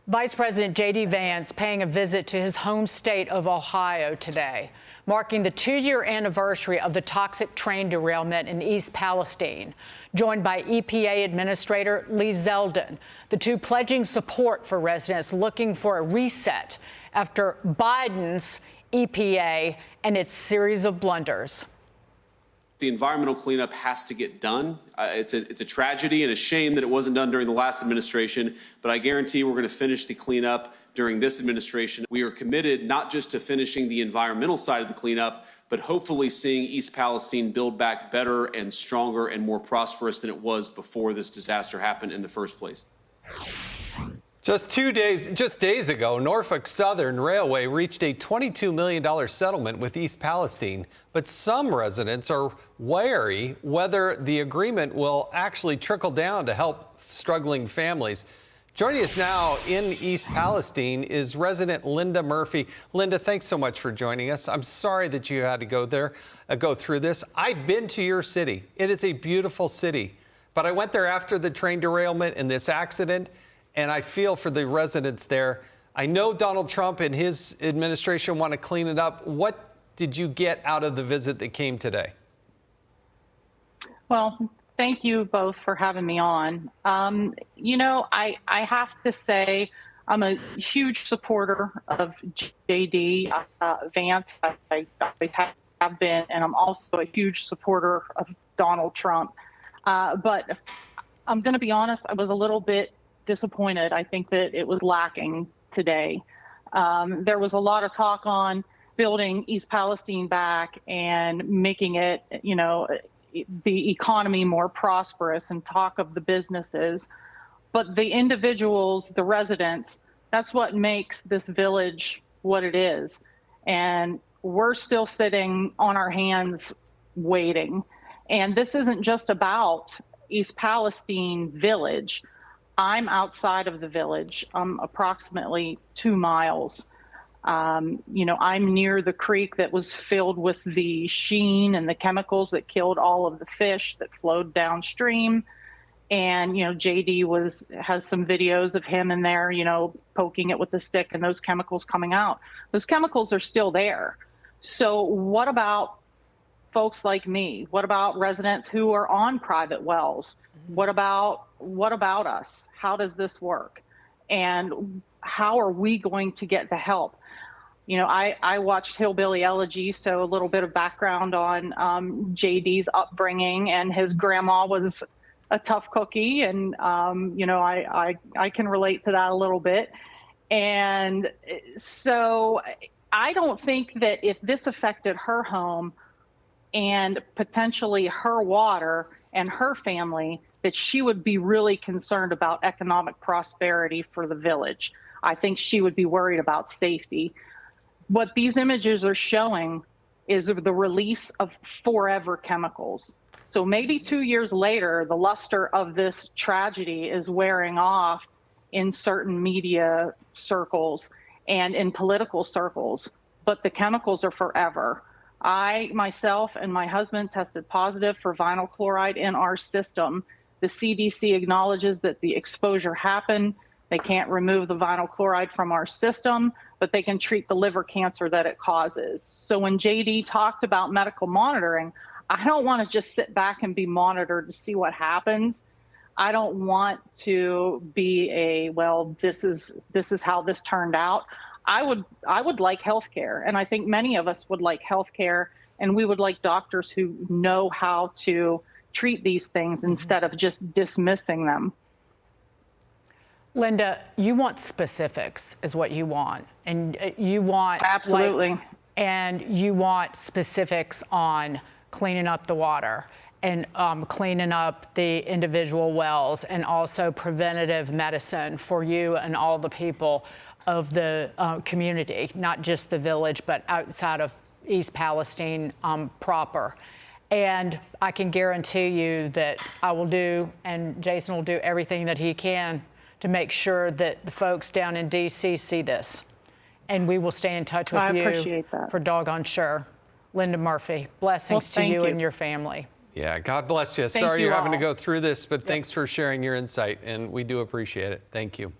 Vice President JD Vance paying a visit to his home state of Ohio today, marking the 2-year anniversary of the toxic train derailment in East Palestine, joined by EPA Administrator Lee Zeldin, the two pledging support for residents looking for a reset after Biden's EPA and its series of blunders. The environmental cleanup has to get done. It's a tragedy and a shame that it wasn't done during the last administration, but I guarantee we're going to finish the cleanup during this administration. We are committed not just to finishing the environmental side of the cleanup, but hopefully seeing East Palestine build back better and stronger and more prosperous than it was before this disaster happened in the first place. Just days ago, Norfolk Southern Railway reached a $22 million settlement with East Palestine, but some residents are wary whether the agreement will actually trickle down to help struggling families. Joining us now in East Palestine is resident Linda Murphy. Linda, thanks so much for joining us. I'm sorry that you had to go through this. I've been to your city. It is a beautiful city, but I went there after the train derailment and this accident, and I feel for the residents there. I know Donald Trump and his administration want to clean it up. What did you get out of the visit that came today? Well, thank you both for having me on. You know, I have to say I'm a huge supporter of JD Vance. I always have been, and I'm also a huge supporter of Donald Trump. But I'm going to be honest, I was a little bit disappointed. I think that it was lacking today. There was a lot of talk on building East Palestine back and making it, you know, the economy more prosperous, and talk of the businesses. But the individuals, the residents, that's what makes this village what it is. And we're still sitting on our hands waiting. And this isn't just about East Palestine village. I'm outside of the village. I'm approximately 2 miles. You know, I'm near the creek that was filled with the sheen and the chemicals that killed all of the fish that flowed downstream. And, you know, JD has some videos of him in there, you know, poking it with a stick and those chemicals coming out. Those chemicals are still there. So what about folks like me? What about residents who are on private wells? What about us? How does this work? And how are we going to get to help? You know, I watched Hillbilly Elegy, so a little bit of background on JD's upbringing, and his grandma was a tough cookie, and you know, I can relate to that a little bit. And so I don't think that if this affected her home and potentially her water and her family, that she would be really concerned about economic prosperity for the village. I think she would be worried about safety. What these images are showing is the release of forever chemicals. So maybe 2 years later, the luster of this tragedy is wearing off in certain media circles and in political circles, but the chemicals are forever. I, myself, and my husband tested positive for vinyl chloride in our system. The CDC acknowledges that the exposure happened. They can't remove the vinyl chloride from our system, but they can treat the liver cancer that it causes. So when JD talked about medical monitoring, I don't want to just sit back and be monitored to see what happens. I don't want to be well, this is how this turned out. I would like healthcare, and I think many of us would like healthcare, and we would like doctors who know how to treat these things instead of just dismissing them. Linda, you want specifics is what you want. And you want... Absolutely. And you want specifics on cleaning up the water and cleaning up the individual wells, and also preventative medicine for you and all the people of the community, not just the village, but outside of East Palestine proper. And I can guarantee you that I will do, and Jason will do everything that he can to make sure that the folks down in D.C. see this. And we will stay in touch with you for doggone sure. Linda Murphy, blessings to you and your family. Yeah, God bless you. Sorry you're having to go through this, but thanks for sharing your insight, and we do appreciate it. Thank you.